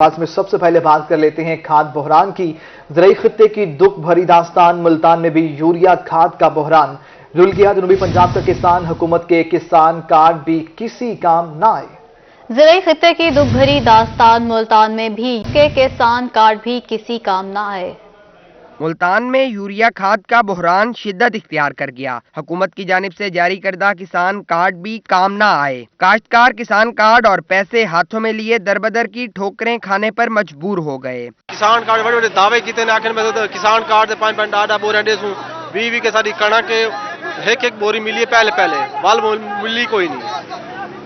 میں سب سے پہلے بات کر لیتے ہیں کھاد بحران کی۔ زرعی خطے کی دکھ بھری داستان، ملتان میں بھی یوریا کھاد کا بحران رل گیا۔ جنوبی پنجاب کا کسان، حکومت کے کسان کارڈ بھی کسی کام نہ آئے۔ زرعی خطے کی دکھ بھری داستان، ملتان میں بھی کسان کارڈ بھی کسی کام نہ آئے۔ ملتان میں یوریا کھاد کا بحران شدت اختیار کر گیا۔ حکومت کی جانب سے جاری کردہ کسان کارڈ بھی کام نہ آئے۔ کاشتکار کسان کارڈ اور پیسے ہاتھوں میں لیے دربدر کی ٹھوکریں کھانے پر مجبور ہو گئے۔ کسان کارڈ بڑے بڑے دعوے کیتے ہیں، آخر میں کسان کارڈ 5.8 بورے سوں 20 کے ساری کڑک ایک بوری ملی ہے پہلے وال ملی کوئی نہیں۔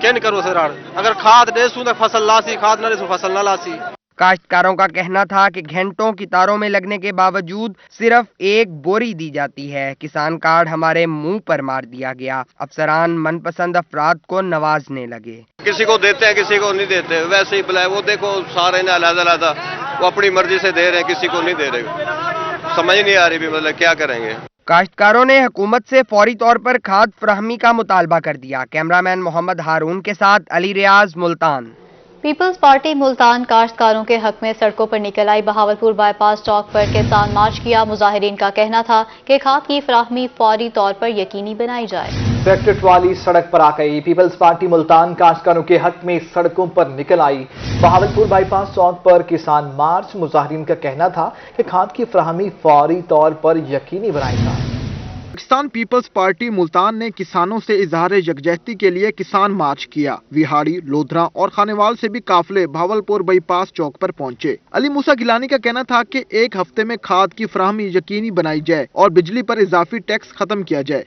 کیا نہیں کرو سر، اگر کھاد دے سوں تو فصل لاسی، کھاد نہ دے سوں فصل نہ لاسی۔ کاشتکاروں کا کہنا تھا کہ گھنٹوں کی تاروں میں لگنے کے باوجود صرف ایک بوری دی جاتی ہے۔ کسان کارڈ ہمارے منہ پر مار دیا گیا۔ افسران من پسند افراد کو نوازنے لگے۔ کسی کو دیتے ہیں، کسی کو نہیں دیتے، ویسے ہی بلائے وہ دیکھو سارے نے علیحدہ وہ اپنی مرضی سے دے رہے ہیں، کسی کو نہیں دے رہے۔ سمجھ نہیں آ رہی بھی مطلب کیا کریں گے۔ کاشتکاروں نے حکومت سے فوری طور پر کھاد فراہمی کا مطالبہ کر دیا۔ کیمرامین محمد ہارون کے ساتھ علی ریاض، ملتان۔ پیپلز پارٹی ملتان کاشتکاروں کے حق میں سڑکوں پر نکل آئی۔ بہاولپور بائی پاس چوک پر کسان مارچ کیا۔ مظاہرین کا کہنا تھا کہ کھاد کی فراہمی فوری طور پر یقینی بنائی جائے۔ ٹریکٹر ٹرالی سڑک پر آ گئی۔ پیپلز پارٹی ملتان کاشتکاروں کے حق میں سڑکوں پر نکل آئی۔ بہاولپور بائی پاس چوک پر کسان مارچ۔ مظاہرین کا کہنا تھا کہ کھاد کی فراہمی فوری طور پر یقینی بنائی جائے۔ پاکستان پیپلز پارٹی ملتان نے کسانوں سے اظہار یکجہتی کے لیے کسان مارچ کیا۔ وہاڑی، لودھرا اور خانیوال سے بھی قافلے بہاولپور بائی پاس چوک پر پہنچے۔ علی موسیٰ گیلانی کا کہنا تھا کہ ایک ہفتے میں کھاد کی فراہمی یقینی بنائی جائے اور بجلی پر اضافی ٹیکس ختم کیا جائے۔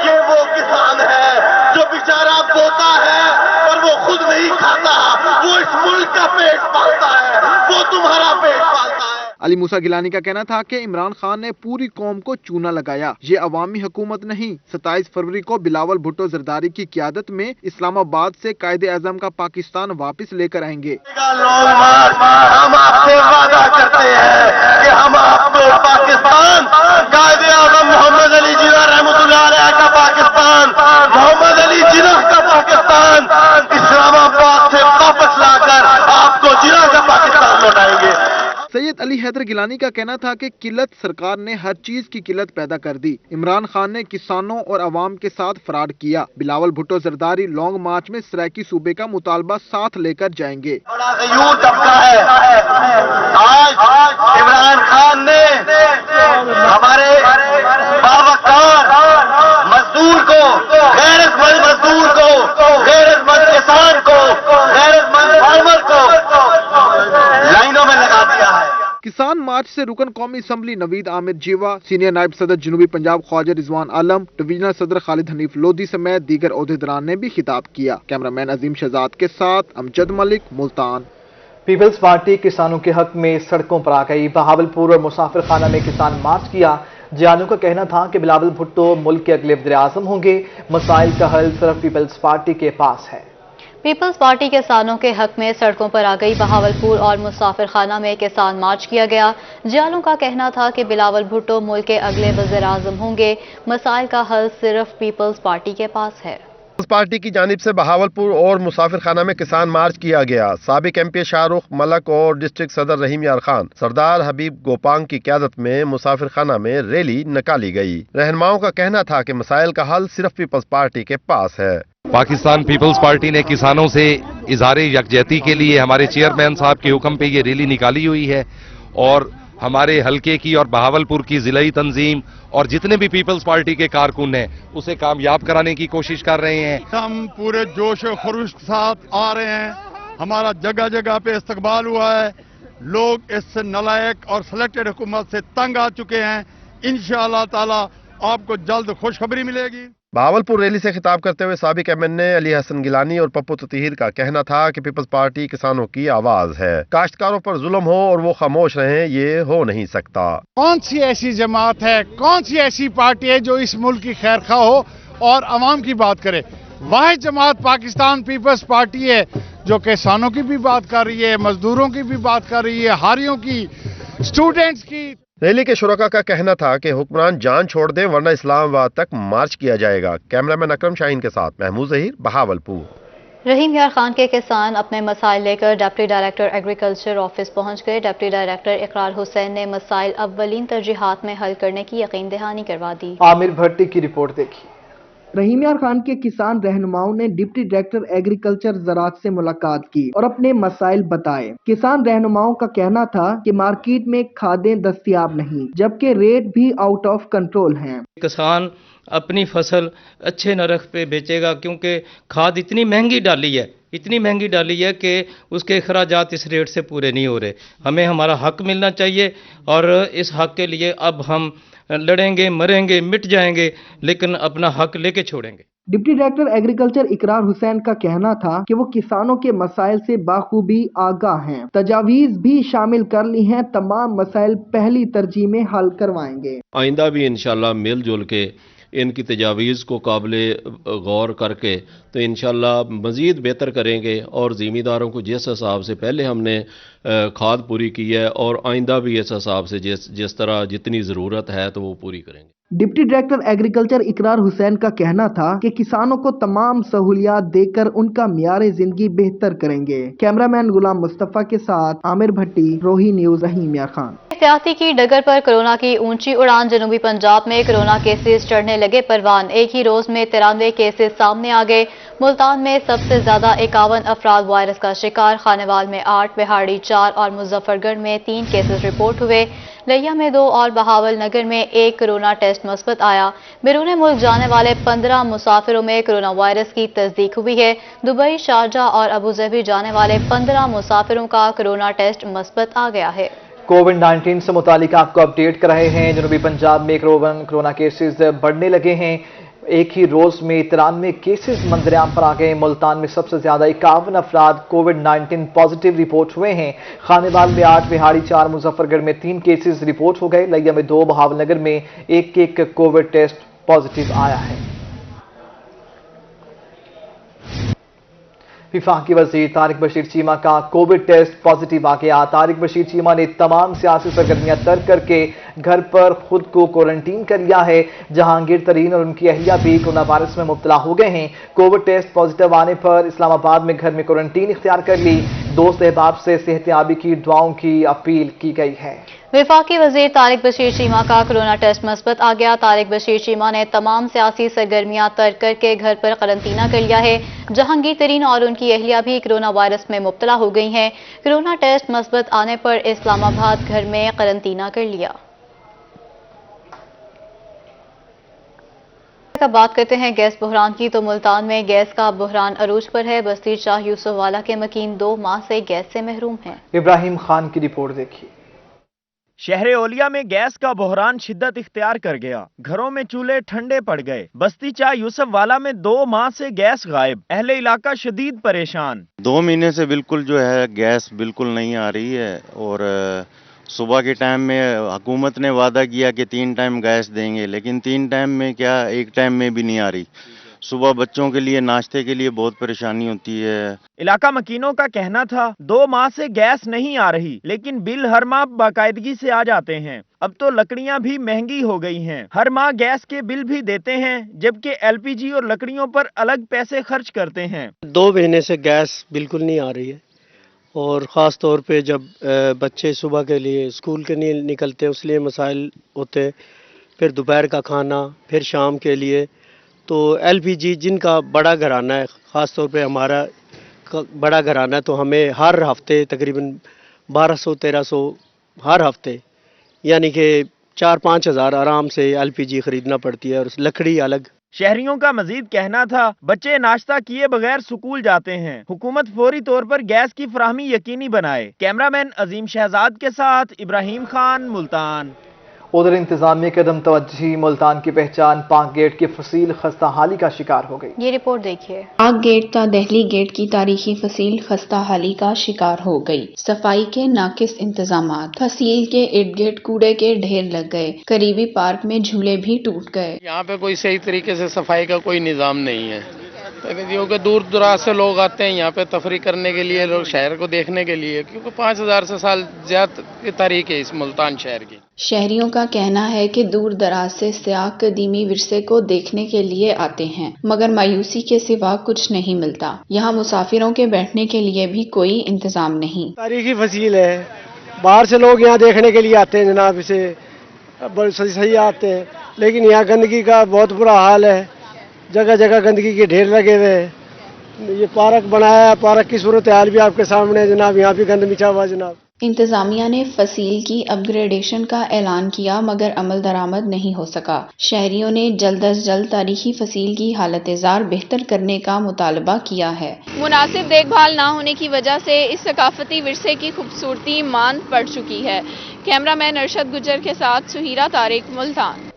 یہ وہ کسان ہے جو بیچارہ بوتا ہے اور وہ خود نہیں کھاتا، وہ اس ملک کا پیٹ پالتا ہے، وہ تمہارا پیٹ پالتا ہے۔ علی موسیٰ گیلانی کا کہنا تھا کہ عمران خان نے پوری قوم کو چونا لگایا۔ یہ عوامی حکومت نہیں۔ 27 فروری کو بلاول بھٹو زرداری کی قیادت میں اسلام آباد سے قائد اعظم کا پاکستان واپس لے کر آئیں گے۔ ہم آپ سے وعدہ کرتے ہیں کہ ہم آپ کو پاکستان، قائد اعظم محمد علی جناح رحمۃ اللہ علیہ کا پاکستان، محمد علی جناح کا پاکستان، اسلام آباد سے واپس لا کر آپ کو جناح کا پاکستان لوٹائیں گے۔ سید علی حیدر گیلانی کا کہنا تھا کہ قلت سرکار نے ہر چیز کی قلت پیدا کر دی۔ عمران خان نے کسانوں اور عوام کے ساتھ فراڈ کیا۔ بلاول بھٹو زرداری لانگ مارچ میں سرائیکی صوبے کا مطالبہ ساتھ لے کر جائیں گے۔ بڑا غیور طبقہ ہے۔ آج عمران خان نے ہمارے باوقار مزدور کو، غیرت مند مزدور کو، غیرت مند کسان کو، غیرت مند فارمر کو لائنوں میں لگا دیا ہے۔ کسان مارچ سے رکن قومی اسمبلی نوید عامر جیوا، سینئر نائب صدر جنوبی پنجاب خواجہ رضوان عالم، ڈویژنل صدر خالد حنیف لودھی سمیت دیگر عہدیداران نے بھی خطاب کیا۔ کیمرامین عظیم شہزاد کے ساتھ امجد ملک، ملتان۔ پیپلز پارٹی کسانوں کے حق میں سڑکوں پر آ گئی۔ بہاولپور اور مسافر خانہ میں کسان مارچ کیا۔ جانوں کا کہنا تھا کہ بلاول بھٹو ملک کے اگلے وزیر اعظم ہوں گے۔ مسائل کا حل صرف پیپلز پارٹی کے پاس ہے۔ پیپلز پارٹی کسانوں کے حق میں سڑکوں پر آ گئی۔ بہاولپور اور مسافر خانہ میں کسان مارچ کیا گیا۔ جالوں کا کہنا تھا کہ بلاول بھٹو ملک کے اگلے وزیر اعظم ہوں گے۔ مسائل کا حل صرف پیپلز پارٹی کے پاس ہے۔ پیپلز پارٹی کی جانب سے بہاولپور اور مسافر خانہ میں کسان مارچ کیا گیا۔ سابق ایم پی شاہ رخ ملک اور ڈسٹرکٹ صدر رحیم یار خان، سردار حبیب گوپانگ کی قیادت میں مسافر خانہ میں ریلی نکالی گئی۔ رہنماؤں کا کہنا تھا کہ مسائل کا حل صرف پیپلز پارٹی کے پاس ہے۔ پاکستان پیپلز پارٹی نے کسانوں سے اظہار یکجہتی کے لیے ہمارے چیئرمین صاحب کے حکم پہ یہ ریلی نکالی ہوئی ہے، اور ہمارے حلقے کی اور بہاولپور کی ضلعی تنظیم اور جتنے بھی پیپلز پارٹی کے کارکن ہیں اسے کامیاب کرانے کی کوشش کر رہے ہیں۔ ہم پورے جوش و خروش کے ساتھ آ رہے ہیں۔ ہمارا جگہ جگہ پہ استقبال ہوا ہے۔ لوگ اس نالائق اور سلیکٹڈ حکومت سے تنگ آ چکے ہیں۔ انشاءاللہ تعالی آپ کو جلد خوشخبری ملے گی۔ بہاولپور ریلی سے خطاب کرتے ہوئے سابق ایم این اے علی حسن گیلانی اور پپو تطہیر کا کہنا تھا کہ پیپلز پارٹی کسانوں کی آواز ہے۔ کاشتکاروں پر ظلم ہو اور وہ خاموش رہیں، یہ ہو نہیں سکتا۔ کون سی ایسی جماعت ہے، کون سی ایسی پارٹی ہے جو اس ملک کی خیر خواہ ہو اور عوام کی بات کرے؟ واحد جماعت پاکستان پیپلز پارٹی ہے جو کسانوں کی بھی بات کر رہی ہے، مزدوروں کی بھی بات کر رہی ہے، ہاریوں کی، اسٹوڈنٹس کی۔ ریلی کے شرکاء کا کہنا تھا کہ حکمران جان چھوڑ دیں ورنہ اسلام آباد تک مارچ کیا جائے گا۔ کیمرامین اکرم شاہین کے ساتھ محمود ظہیر، بہاولپور۔ رحیم یار خان کے کسان اپنے مسائل لے کر ڈپٹی ڈائریکٹر ایگریکلچر آفس پہنچ گئے۔ ڈپٹی ڈائریکٹر اقرار حسین نے مسائل اولین ترجیحات میں حل کرنے کی یقین دہانی کروا دی۔ عامر بھٹی کی رپورٹ دیکھیے۔ رحیم یار خان کے کسان رہنماؤں نے ڈپٹی ڈائریکٹر ایگریکلچر زراعت سے ملاقات کی اور اپنے مسائل بتائے۔ کسان رہنماؤں کا کہنا تھا کہ مارکیٹ میں کھادیں دستیاب نہیں، جبکہ ریٹ بھی آؤٹ آف کنٹرول ہیں۔ کسان اپنی فصل اچھے نرخ پہ بیچے گا، کیونکہ کھاد اتنی مہنگی ڈالی ہے کہ اس کے اخراجات اس ریٹ سے پورے نہیں ہو رہے۔ ہمیں ہمارا حق ملنا چاہیے اور اس حق کے لیے اب ہم لڑیں گے، مریں گے، مٹ جائیں گے، لیکن اپنا حق لے کے چھوڑیں گے۔ ڈپٹی ڈائریکٹر ایگریکلچر اقرار حسین کا کہنا تھا کہ وہ کسانوں کے مسائل سے بخوبی آگاہ ہیں، تجاویز بھی شامل کر لی ہیں، تمام مسائل پہلی ترجیح میں حل کروائیں گے۔ آئندہ بھی انشاءاللہ مل جل کے ان کی تجاویز کو قابل غور کر کے تو انشاءاللہ مزید بہتر کریں گے، اور زمینداروں کو جس حساب سے پہلے ہم نے کھاد پوری کی ہے اور آئندہ بھی اس حساب سے جس طرح جتنی ضرورت ہے تو وہ پوری کریں گے۔ ڈپٹی ڈائریکٹر ایگریکلچر اقرار حسین کا کہنا تھا کہ کسانوں کو تمام سہولیات دے کر ان کا معیار زندگی بہتر کریں گے۔ کیمرامین غلام مصطفیٰ کے ساتھ عامر بھٹی، روہی نیوز، رحیم یار خان۔ احتیاطی کی ڈگر پر کورونا کی اونچی اڑان، جنوبی پنجاب میں کورونا کیسز چڑھنے لگے پروان، ایک ہی روز میں 93 کیسز سامنے آ گئے۔ ملتان میں سب سے زیادہ 51 افراد وائرس کا شکار، خانیوال میں 8، بہاڑی 4 اور مظفر گڑھ میں 3 کیسز رپورٹ ہوئے۔ لیا میں 2 اور بہاول نگر میں 1 کورونا ٹیسٹ مثبت آیا۔ بیرون ملک جانے والے 15 مسافروں میں کورونا وائرس کی تصدیق ہوئی ہے۔ دبئی، شارجہ اور ابوظہبی جانے والے 15 مسافروں کا کورونا ٹیسٹ مثبت آ گیا ہے۔ کووڈ-19 سے متعلق آپ کو اپڈیٹ کر رہے ہیں۔ جنوبی پنجاب میں کورونا کیسز بڑھنے لگے ہیں، ایک ہی روز میں 93 کیسز منظر عام پر آ گئے۔ ملتان میں سب سے زیادہ 51 افراد کووڈ-19 پازیٹیو رپورٹ ہوئے ہیں۔ خانیوال میں 8، بہاڑی 4، مظفر گڑھ میں 3 کیسز رپورٹ ہو گئے۔ لیا میں 2، بہاول نگر میں ایک کووڈ ٹیسٹ پازیٹیو آیا ہے۔ وفاقی وزیر طارق بشیر چیمہ کا کووڈ ٹیسٹ پازیٹیو آ گیا۔ طارق بشیر چیمہ نے تمام سیاسی سرگرمیاں ترک کر کے گھر پر خود کو کوارنٹین کر لیا ہے۔ جہانگیر ترین اور ان کی اہلیہ بھی کورونا وائرس میں مبتلا ہو گئے ہیں۔ کووڈ ٹیسٹ پازیٹیو آنے پر اسلام آباد میں گھر میں کوارنٹین اختیار کر لی۔ دوست احباب سے صحت یابی کی دعاؤں کی اپیل کی گئی ہے۔ وفاقی وزیر طارق بشیر چیمہ کا کورونا ٹیسٹ مثبت آ گیا۔ طارق بشیر چیمہ نے تمام سیاسی سرگرمیاں ترک کر کے گھر پر قرنطینہ کر لیا ہے۔ جہانگیر ترین اور ان کی اہلیہ بھی کورونا وائرس میں مبتلا ہو گئی ہیں۔ کورونا ٹیسٹ مثبت آنے پر اسلام آباد گھر میں قرنطینہ کر لیا۔ اب بات کرتے ہیں گیس بحران کی، تو ملتان میں گیس کا بحران عروج پر ہے۔ بستی شاہ یوسف والا کے مکین 2 ماہ سے گیس سے محروم ہیں۔ ابراہیم خان کی رپورٹ دیکھیے۔ شہر اولیا میں گیس کا بحران شدت اختیار کر گیا، گھروں میں چولہے ٹھنڈے پڑ گئے۔ بستی چاہ یوسف والا میں 2 ماہ سے گیس غائب، اہل علاقہ شدید پریشان۔ 2 مہینے سے بالکل جو ہے گیس بالکل نہیں آ رہی ہے، اور صبح کے ٹائم میں حکومت نے وعدہ کیا کہ 3 ٹائم گیس دیں گے، لیکن 3 ٹائم میں کیا 1 ٹائم میں بھی نہیں آ رہی۔ صبح بچوں کے لیے ناشتے کے لیے بہت پریشانی ہوتی ہے۔ علاقہ مکینوں کا کہنا تھا 2 ماہ سے گیس نہیں آ رہی، لیکن بل ہر ماہ باقاعدگی سے آ جاتے ہیں۔ اب تو لکڑیاں بھی مہنگی ہو گئی ہیں، ہر ماہ گیس کے بل بھی دیتے ہیں، جبکہ LPG اور لکڑیوں پر الگ پیسے خرچ کرتے ہیں۔ 2 مہینے سے گیس بالکل نہیں آ رہی ہے، اور خاص طور پہ جب بچے صبح کے لیے اسکول کے لیے نکلتے ہیں اس لیے مسائل ہوتے ہیں، پھر دوپہر کا کھانا، پھر شام کے لیے۔ تو LPG جن کا بڑا گھرانہ ہے، خاص طور پہ ہمارا بڑا گھرانہ ہے، تو ہمیں ہر ہفتے تقریباً 1200-1300 ہر ہفتے، یعنی کہ 4-5 ہزار آرام سے LPG خریدنا پڑتی ہے، اور لکڑی الگ۔ شہریوں کا مزید کہنا تھا بچے ناشتہ کیے بغیر سکول جاتے ہیں، حکومت فوری طور پر گیس کی فراہمی یقینی بنائے۔ کیمرامین عظیم شہزاد کے ساتھ ابراہیم خان، ملتان۔ ادھر انتظامیہ کے عدم توجہی، ملتان کی پہچان پاک گیٹ کی فصیل خستہ حالی کا شکار ہو گئی۔ یہ رپورٹ دیکھیے۔ پاک گیٹ تا دہلی گیٹ کی تاریخی فصیل خستہ حالی کا شکار ہو گئی۔ صفائی کے ناقص انتظامات، فصیل کے ارد گرد کوڑے کے ڈھیر لگ گئے، قریبی پارک میں جھولے بھی ٹوٹ گئے۔ یہاں پہ کوئی صحیح طریقے سے صفائی کا کوئی نظام نہیں ہے، क्योंकि दूर दराज से लोग आते हैं यहाँ पे तफरी करने के लिए, लोग शहर को देखने के लिए, क्योंकि 5000 से साल ज्यादा की तारीख है इस मुल्तान शहर की। शहरियों का कहना है कि दूर दराज से सयाह कदीमी विरसे को देखने के लिए आते हैं, मगर मायूसी के सिवा कुछ नहीं मिलता। यहाँ मुसाफिरों के बैठने के लिए भी कोई इंतजाम नहीं। तारीखी फसील है, बाहर से लोग यहाँ देखने के लिए आते हैं जनाब, इसे बड़े सही आते हैं, लेकिन यहाँ गंदगी का बहुत बुरा हाल है, जगह जगह गंदगी के ढेर लगे हुए हैं। ये पार्क बनाया है, पार्क की सूरत हाल भी आपके सामने है जनाब, यहाँ भी गंद मिचा हुआ जनाब। इंतजामिया ने फसील की अपग्रेडेशन का ऐलान किया, मगर अमल दरामद नहीं हो सका। शहरियों ने जल्द अज जल्द तारीखी फसील की हालत जार बेहतर करने का मुतालबा किया है। मुनासिब देखभाल न होने की वजह से इस सकाफती विरसे की खूबसूरती मांद पड़ चुकी है। कैमरामैन अरशद गुजर के साथ सुहीरा तारिक, मुल्तान।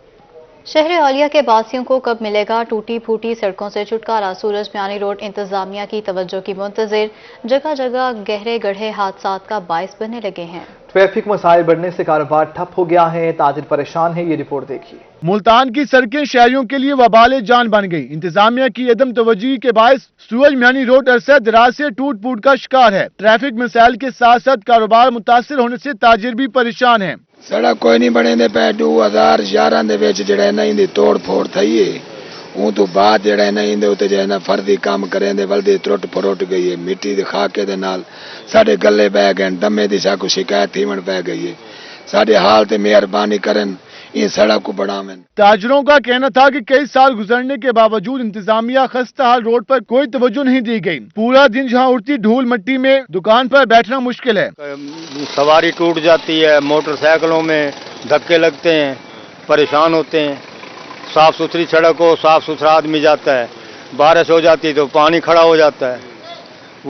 शहर औलिया के बासियों को कब मिलेगा टूटी फूटी सड़कों से छुटकारा? सूरज मियानी रोड इंतजामिया की तवज्जो की मुंतजिर, जगह जगह गहरे गड्ढे हादसात का बायस बनने लगे हैं। ट्रैफिक मसाइल बढ़ने से कारोबार ठप हो गया है, ताजिर परेशान है। ये रिपोर्ट देखिए। मुल्तान की सड़कें शहरियों के लिए वबाले जान बन गई। इंतजामिया की अदम तवज्जोही के बायस सूरज मियानी रोड अरसे दराज से टूट फूट का शिकार है। ट्रैफिक मसाइल के साथ साथ कारोबार मुतासिर होने से ताजिर भी परेशान है। सड़क कोई नहीं बने पे 2011 ਦੇ ਵਿੱਚ ਜਿਹੜਾ ਇਹਨਾਂ ਦੀ ਤੋੜ ਫੋੜ ਥਈ ਏ, ਉਹ ਤੋਂ ਬਾਅਦ ਜਿਹੜਾ ਇਹਨਾਂ ਦੇ ਉੱਤੇ ਜਿਹੜਾ ਫਰਦੀ ਕੰਮ ਕਰੇ ਦੇ ਬਲਦੀ ਟੁੱਟ ਫਰੋਟ ਗਈ ਹੈ। ਮਿੱਟੀ ਦੇ ਖਾਕੇ ਦੇ ਨਾਲ ਸਾਡੇ ਗੱਲੇ ਬਹਿ ਗਏ, ਦਮੇ ਦੀ ਸਾਕੂ ਸ਼ਿਕਾਇਤ ਥੀਵਣ ਪੈ ਗਈ ਹੈ। ਸਾਡੇ ਹਾਲ ਤੇ ਮਿਹਰਬਾਨੀ ਕਰਨ ये सड़क को बढ़ावें। ताजरों का कहना था कि कई साल गुजरने के बावजूद इंतजामिया खस्ता हाल रोड पर कोई तवज्जो नहीं दी गई। पूरा दिन जहां उड़ती धूल मिट्टी में दुकान पर बैठना मुश्किल है। सवारी टूट जाती है, मोटरसाइकिलों में धक्के लगते हैं, परेशान होते हैं। साफ सुथरी सड़क हो, साफ सुथरा आदमी जाता है, बारिश हो जाती है तो पानी खड़ा हो जाता है,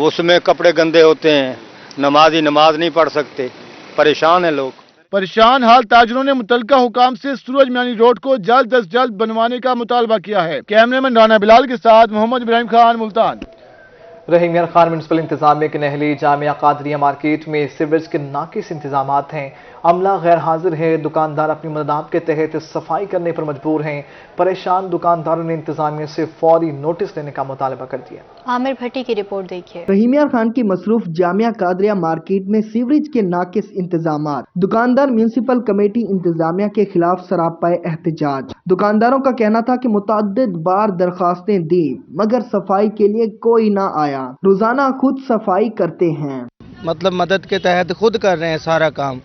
उसमें कपड़े गंदे होते हैं, नमाजी नमाज नहीं पढ़ सकते, परेशान है लोग। परेशान हाल ताजरों ने मुतलका हुकाम से सूरज मियानी रोड को जल्द अज जल्द बनवाने का मुतालबा किया है। कैमरामैन राना बिलाल के साथ मोहम्मद इब्राहिम खान, मुल्तान। रहीम यार खान म्युनिसिपल इंतजामिया के नहली जामिया कादरिया मार्केट में सीवरेज के नाकिस इंतजामात हैं। अमला गैर हाजिर है। दुकानदार अपनी मदद के तहत सफाई करने पर मजबूर हैं। परेशान दुकानदारों ने इंतजामिया से फौरी नोटिस लेने का मुतालबा कर दिया। आमिर भट्टी की रिपोर्ट देखिए। रहीम यार खान की मसरूफ जामिया कादरिया मार्केट में सीवरेज के नाकिस इंतजामात। दुकानदार म्युनिसिपल कमेटी इंतजामिया के खिलाफ सरापाए एहतजाज। दुकानदारों का कहना था कि मुतअद्दिद बार दरखास्तें दी मगर सफाई के लिए कोई ना आया। रोजाना खुद सफाई करते हैं, मतलब मदद के तहत खुद कर रहे हैं सारा काम।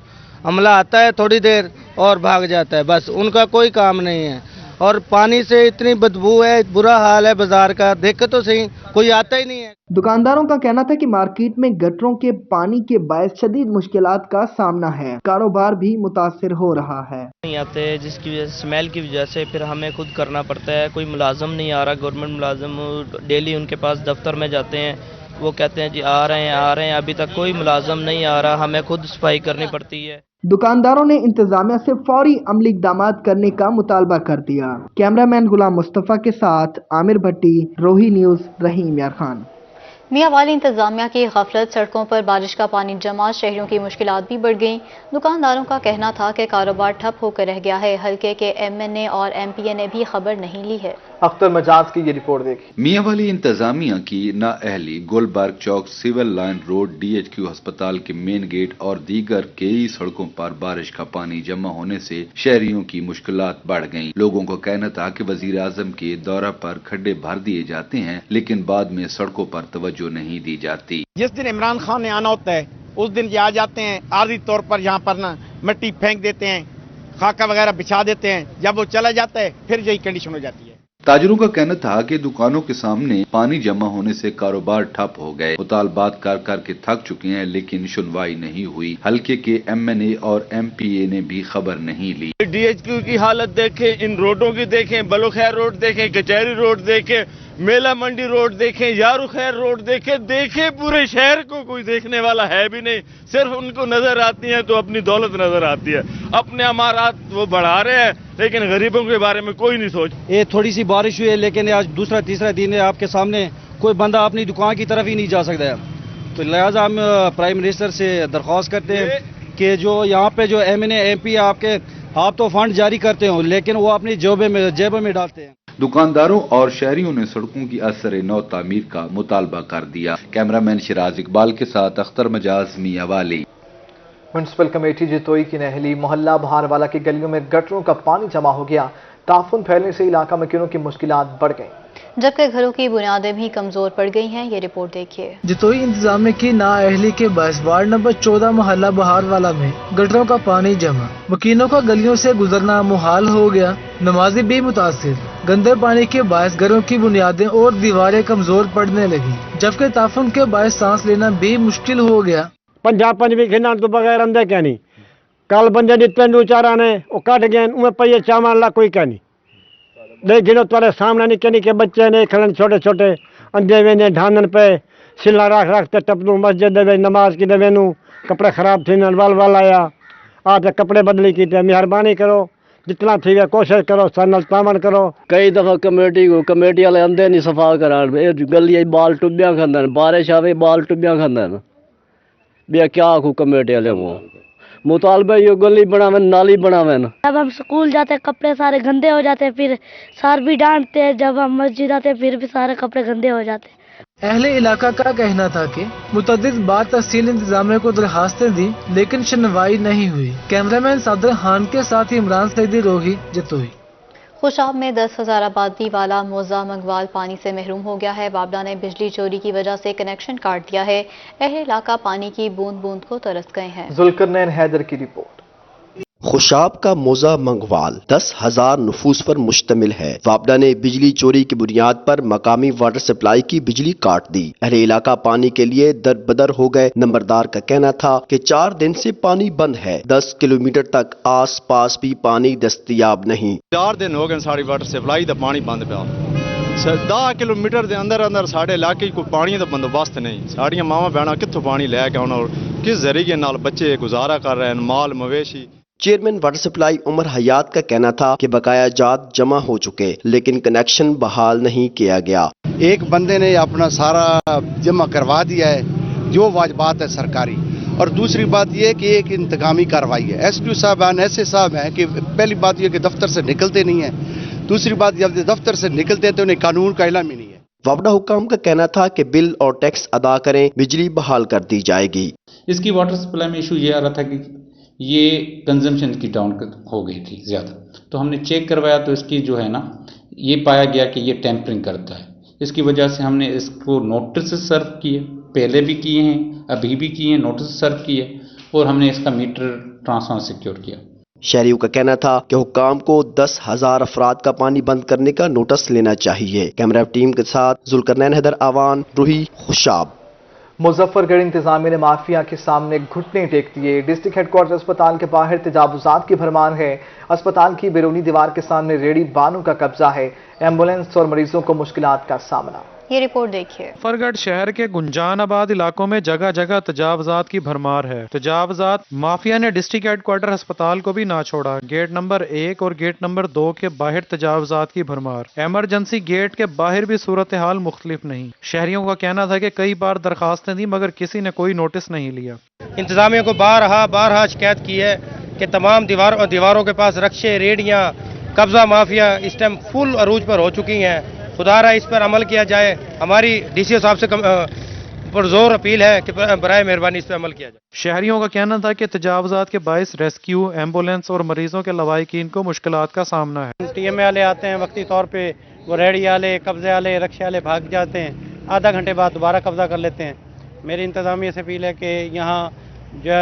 अमला आता है थोड़ी देर और भाग जाता है, बस उनका कोई काम नहीं है। और पानी से इतनी बदबू है, बुरा हाल है बाजार का, देखे तो सही कोई आता ही नहीं है। दुकानदारों का कहना था कि मार्केट में गटरों के पानी के बायस शदीद मुश्किलात का सामना है। कारोबार भी मुतासिर हो रहा है। नहीं आते जिसकी वजह से स्मेल की वजह से फिर हमें खुद करना पड़ता है। कोई मुलाजम नहीं आ रहा, गवर्नमेंट मुलाजम डेली उनके पास दफ्तर में जाते हैं, वो कहते हैं जी आ रहे हैं, अभी तक कोई मुलाजम नहीं आ रहा, हमें खुद सफाई करनी पड़ती है। दुकानदारों ने इंतजामिया से फौरी अमली इक़दाम करने का मुतालबा कर दिया। कैमरामैन गुलाम मुस्तफ़ा के साथ आमिर भट्टी, रोही न्यूज़, रहीम यार खान। मियां वाली इंतजामिया की गफलत, सड़कों पर बारिश का पानी जमा, शहरियों की मुश्किलात भी बढ़ गईं। दुकानदारों का कहना था कि कारोबार ठप होकर रह गया है। हल्के के MNA और MPA ने भी खबर नहीं ली है। अख्तर मजाज की ये रिपोर्ट देखी। मियां वाली इंतजामिया की नाअहली गुलबर्ग चौक, सिविल लाइन रोड, DHQ अस्पताल के मेन गेट और दीगर कई सड़कों पर बारिश का पानी जमा होने से शहरियों की मुश्किलात बढ़ गईं। लोगों का कहना था कि वजीर आजम के दौरा पर खड्डे भर दिए जाते हैं, लेकिन बाद में सड़कों पर तवज्जो नहीं दी जाती। जिस दिन इमरान खान ने आना होता है उस दिन ये आ जाते हैं, आर्जी तौर पर यहाँ पर ना मिट्टी फेंक देते हैं, खाका वगैरह बिछा देते हैं। जब वो चला जाता है फिर यही कंडीशन हो जाती है। ताजिरों का कहना था कि दुकानों के सामने पानी जमा होने से कारोबार ठप हो गए। मुतालबात कर कर के थक चुके हैं, लेकिन सुनवाई नहीं हुई। हल्के के MNA और MPA ने भी खबर नहीं ली। DHQ की हालत देखें, इन रोडों की देखें, बलुखैर रोड देखें, कचहरी रोड देखें, मेला मंडी रोड देखें, यारू खैर रोड देखें, पूरे शहर को कोई देखने वाला है भी नहीं। सिर्फ उनको नजर आती है तो अपनी दौलत नजर आती है, अपने अमारात वो बढ़ा रहे हैं, लेकिन गरीबों के बारे में कोई नहीं सोच। ये थोड़ी सी बारिश हुई है, लेकिन आज दूसरा तीसरा दिन है, आपके सामने कोई बंदा अपनी दुकान की तरफ ही नहीं जा सकता है। तो लिहाजा हम प्राइम मिनिस्टर से दरख्वास्त करते हैं कि जो यहाँ पे जो MNA MP आपके आप तो फंड जारी करते हो, लेकिन वो अपनी जेबों में डालते हैं। दुकानदारों और शहरियों ने सड़कों की असर नौ तामीर का मुतालबा कर दिया। कैमरामैन शिराज इकबाल के साथ अख्तर मजाज मियां वाली। म्युनिसिपल कमेटी जितोई की नहली मोहल्ला बहारवाला की गलियों में गटरों का पानी जमा हो गया। ताफुन फैलने से इलाका मकीनों की मुश्किलात बढ़ गईं, जबकि घरों की बुनियादें भी कमजोर पड़ गई हैं। ये रिपोर्ट देखिए। जितोई इंतजामिया की नाअहली के बायस वार्ड नंबर 14 मोहल्ला बहारवाला में गटरों का पानी जमा, मकीनों का गलियों से गुजरना मुहाल हो गया। नमाजी भी मुतासिर। गंदे पानी के बायस घरों की बुनियादें और दीवारें कमजोर पड़ने लगी, जबकि ताफुन के बायस सांस लेना भी मुश्किल हो गया। पंजाब भी खिना तो बगैर अंदर क्या नहीं, कल बंदे ने पेंडू चारा ने वो काट गए, उन्हें पहिए चावल ला कोई क्या नहीं। देख गिनो तुम्हारे सामने निके निके बच्चे ने खलन छोटे छोटे अंधे वे ने ढानन पे सिला रख रखते टपनू मस्जिद दे नमाज की दे नू कपड़े खराब थे नलवाल वाल आया आप कपड़े बदली की मेहरबानी करो, जितना थी कोशिश करो सनल तामन करो। कई दफा कमेटी वाले अंधे नहीं सफा करा गली बाल टुबिया खांदन, बारिश आवे बाल टुबिया खांदन, भैया क्या आखू कमेटी वाले वो मुतालबा ये गली बनावे नाली बनावे। जब हम स्कूल जाते हैं कपड़े सारे गंदे हो जाते हैं, फिर सर भी डांटते हैं। जब हम मस्जिद आते हैं फिर भी सारे कपड़े गंदे हो जाते हैं। अहले इलाका का कहना था कि मुतअद्दिद बार तहसील इंतजामिया को दरखास्तें दी लेकिन सुनवाई नहीं हुई। कैमरामैन सादर खान के साथ इमरान सईदी रोही जितोई। खुशाब में 10,000 आबादी वाला मोजा मंगवाल पानी से महरूम हो गया है। वाबडा ने बिजली चोरी की वजह से कनेक्शन काट दिया है। अहले इलाका पानी की बूंद बूंद को तरस गए हैं। जुल्करनैन हैदर की रिपोर्ट। खुशाब का मोजा मंगवाल 10,000 नफूस पर मुश्तमिल है। वापडा ने बिजली चोरी की बुनियाद पर मकामी वाटर सप्लाई की बिजली काट दी। अहले इलाका पानी के लिए दर बदर हो गए। नंबरदार का कहना था कि 4 दिन से पानी बंद है। 10 किलोमीटर तक आस पास भी पानी दस्तयाब नहीं। 4 दिन हो गए साड़ी वाटर सप्लाई का पानी बंद पिया। 10 किलोमीटर के अंदर अंदर साढ़े इलाके को पानी का बंदोबस्त नहीं। साड़ियां मावा बहना कितों पानी लैके आना और किस जरिए नाल बच्चे गुजारा कर रहे हैं, माल मवेशी। चेयरमैन वाटर सप्लाई उमर हयात का कहना था कि बकाया जात जमा हो चुके लेकिन कनेक्शन बहाल नहीं किया गया। एक बंदे ने अपना सारा जमा करवा दिया है, जो वाजिबात है सरकारी। और दूसरी बात यह कि एक इंतकामी कार्रवाई है। एसपी साहब हैं, एसए साहब हैं कि पहली बात यह कि दफ्तर से निकलते नहीं है। दूसरी बात जब दफ्तर से निकलते हैं तो उन्हें कानून का इल्म ही नहीं है। वापडा हुकाम का कहना था कि बिल और टैक्स अदा करें, बिजली बहाल कर दी जाएगी। इसकी वाटर सप्लाई में इशू ये आ रहा था कि ये कंजम्पशन की डाउन हो गई थी ज़्यादा, तो हमने चेक करवाया तो इसकी जो है ना ये पाया गया कि ये टेम्परिंग करता है। इसकी वजह से हमने इसको नोटिस सर्व किए, पहले भी किए हैं, अभी भी किए हैं, नोटिस सर्व किए और हमने इसका मीटर ट्रांसफार्मर सिक्योर किया। शहरियों का कहना था कि हुक्काम को 10,000 अफराद का पानी बंद करने का नोटिस लेना चाहिए। कैमरा टीम के साथ जुल्करनैन हैदर आवान रूही खुशाब। मुजफ्फरगढ़ इंतजामिया ने माफिया के सामने घुटने टेक दिए। डिस्ट्रिक्ट हेडक्वार्टर अस्पताल के बाहर तजावुजात की भरमार है। अस्पताल की बैरूनी दीवार के सामने रेडी बानों का कब्जा है। एम्बुलेंस और मरीजों को मुश्किलात का सामना। ये रिपोर्ट देखिए। मुजफ्फरगढ़ शहर के गुंजानाबाद इलाकों में जगह जगह तजावजात की भरमार है। तजावजात माफिया ने डिस्ट्रिक्ट हेडक्वार्टर अस्पताल को भी ना छोड़ा। गेट नंबर 1 और गेट नंबर 2 के बाहर तजावजात की भरमार। इमरजेंसी गेट के बाहर भी सूरत हाल मुख्तलिफ नहीं। शहरियों का कहना था कि कई बार दरखास्तें दी मगर किसी ने कोई नोटिस नहीं लिया। इंतजामिया को बारहा शिकायत की है कि तमाम दीवारों के पास रक्शे, रेडियां, कब्जा माफिया इस टाइम फुल अरूज पर हो चुकी हैं। खुदारा इस पर अमल किया जाए। हमारी डीसीओ साहब से पुरजोर अपील है कि बराए मेहरबानी इस पर अमल किया जाए। शहरियों का कहना था कि तजावजात के बायस रेस्क्यू, एम्बुलेंस और मरीजों के लवाहिकीन को मुश्किलात का सामना है। टीएमए वाले आते हैं वक्ती तौर पे, वो रेडी वाले, कब्जे वाले, रक्शे वाले भाग जाते हैं, आधा घंटे बाद दोबारा कब्जा कर लेते हैं। मेरी इंतजामिया से अपील है कि यहाँ जो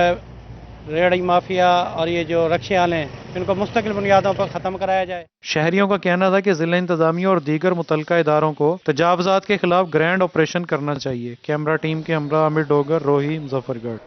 रेडी माफिया और ये जो रक्शे वाले हैं इनको मुस्तकिल बुनियादों पर ख़त्म कराया जाए। शहरियों का कहना था कि जिला इंतजामिया और दीगर मुतल्लिका इदारों को तजावजात के खिलाफ ग्रैंड ऑपरेशन करना चाहिए। कैमरा टीम के हमरा आमिर डोगर, रोही, मुजफ्फरगढ़।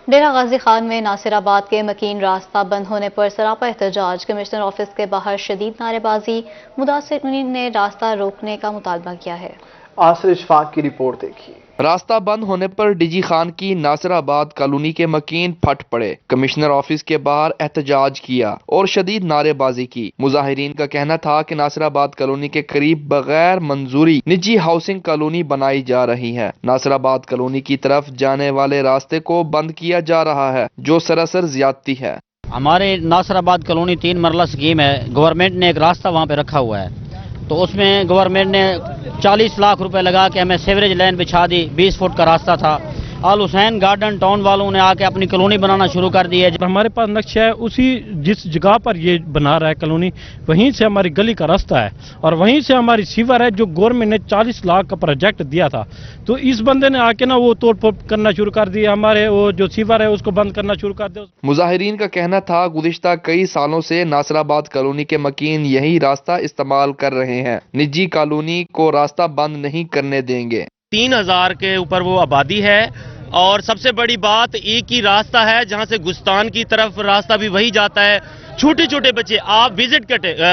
डेरा गाजी खान में नासिराबाद के मकीन रास्ता बंद होने पर सरापा एहतजाज। कमिश्नर ऑफिस के बाहर शदीद नारेबाजी। मुदासिरीन ने रास्ता रोकने का मुतालबा किया है। आसिर इशफाक की रिपोर्ट देखिए। रास्ता बंद होने पर डीजी खान की नासिराबाद कॉलोनी के मकीन फट पड़े। कमिश्नर ऑफिस के बाहर एहतजाज किया और शदीद नारेबाजी की। मुजाहिरीन का कहना था कि नासिराबाद कॉलोनी के करीब बगैर मंजूरी निजी हाउसिंग कॉलोनी बनाई जा रही है। नासिराबाद कॉलोनी की तरफ जाने वाले रास्ते को बंद किया जा रहा है, जो सरासर ज्यादती है। हमारे नासिराबाद कॉलोनी 3 मरला स्कीम है। गवर्नमेंट ने एक रास्ता वहाँ पे रखा हुआ है, तो उसमें गवर्नमेंट ने 40 लाख रुपए लगा के हमें सीवरेज लाइन बिछा दी। 20 फुट का रास्ता था। आल हुसैन गार्डन टाउन वालों ने आके अपनी कॉलोनी बनाना शुरू कर दी है। हमारे पास नक्शा है, उसी जिस जगह पर ये बना रहा है कॉलोनी, वहीं से हमारी गली का रास्ता है और वहीं से हमारी सीवर है, जो गवर्नमेंट ने 40 लाख का प्रोजेक्ट दिया था। तो इस बंदे ने आके ना वो तोड़ फोड़ करना शुरू कर दिया, हमारे वो जो सीवर है उसको बंद करना शुरू कर दिया। मुजाहिरीन का कहना था गुज़िश्ता कई सालों से नासिराबाद कॉलोनी के मकीन यही रास्ता इस्तेमाल कर रहे हैं। निजी कॉलोनी को रास्ता बंद नहीं करने देंगे। 3000 के ऊपर वो आबादी है और सबसे बड़ी बात एक ही रास्ता है जहां से गुस्तान की तरफ रास्ता भी वही जाता है। छोटे छोटे बच्चे, आप विजिट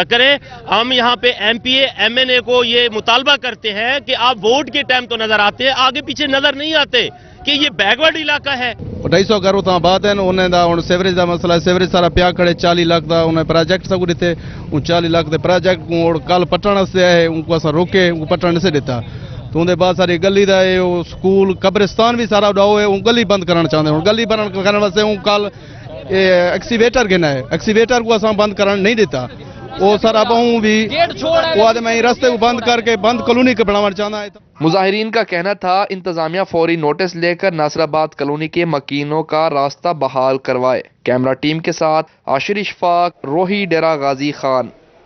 करें, हम यहाँ पे MPA MNA को ये मुतालबा करते हैं कि आप वोट के टाइम तो नजर आते हैं, आगे पीछे नजर नहीं आते कि ये बैकवर्ड इलाका है। 250 घर उतना बात है उन्हें दा हुन सीवरेज का मसला, सीवरेज सारा पिया खड़े 40 लाख का उन्हें प्रोजेक्ट सब दिते। 40 लाख के प्रोजेक्ट को कल पटण से है, उनको अस रोके, उनको पटण से देता। तो उनके बाद सारी गली का स्कूल कब्रिस्तान भी सारा उड़ाओ है, गली बंद करना चाहते हैं। गली बंद करने वास्ते कल एक्सीवेटर गिना है, एक्सीवेटर को अस बंद करना नहीं देता। वो सर अब भी वो मैं रास्ते को बंद करके बंद कॉलोनी के बनाना चाहना है। मुजाहिरीन का कहना था इंतजामिया फौरी नोटिस लेकर नासिराबाद कॉलोनी के मकीनों का रास्ता बहाल करवाए। कैमरा टीम के साथ आशिर इशफाक, रोही, डेरा गाजी खान।